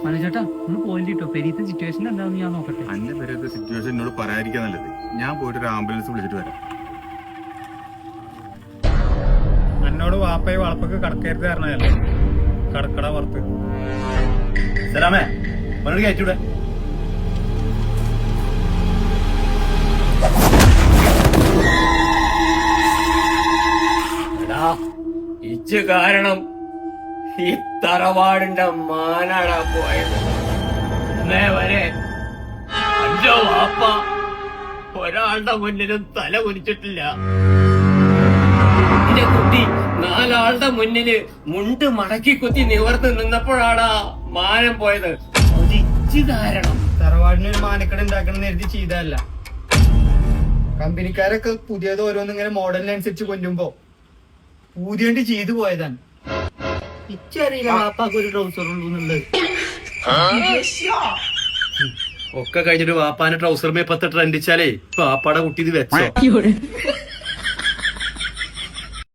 മനോജേട്ടാ ഒന്ന് പോയിന്റ് കിട്ടോ പെരീത്തെ സിറ്റുവേഷൻ എന്താണെന്ന് ഞാൻ നോക്കട്ടെ. അന്റെ പേരത്തെ സിറ്റുവേഷൻ എന്നോട് പറയാതിരിക്കാൻ നല്ലത്. ഞാൻ പോയിട്ട് ഒരു ആംബുലൻസ് വിളിച്ചിട്ട് വരാം. എന്നോട് വാപ്പയെ വളപ്പൊക്കെ കടക്കരുത് പറഞ്ഞതല്ലേ, കടക്കട പുറത്ത്. സലാമേ അവനോട് കയറ്റൂടെ? ഇച്ച് കാരണം ഈ തറവാടിന്റെ മാനാടാ പോയത്. ഇന്നേ വരെ അഞ്ചോ വാപ്പ ഒരാളുടെ മുന്നിലും തല കുനിച്ചിട്ടില്ല. എന്റെ കുട്ടി 4 ആളുടെ മുന്നില് മുണ്ട് മടക്കി കുത്തി നിവർന്ന് നിന്നപ്പോഴാണ് മാനം പോയത്. അത് ഇച്ച് കാരണം. തറവാടിനൊരു മാനക്കട ഉണ്ടാക്കണം എഴുതി ചെയ്തതല്ല. കമ്പനിക്കാരൊക്കെ പുതിയത് ഓരോന്നിങ്ങനെ മോഡലിനനുസരിച്ച് കൊല്ലുമ്പോ പൂതിയണ്ട് ചെയ്തു പോയതാണ്. ഇച്ചറിയില്ല വാപ്പാക്ക് ഒരു ട്രൗസർ ഉള്ളൂന്നുള്ളത്. ഒക്കെ കഴിഞ്ഞിട്ട് വാപ്പാന്റെ ട്രൗസർ മേ 10 ട്രെൻഡിച്ചാലേ വാപ്പാടെ കുട്ടി ഇത് വെച്ചോ.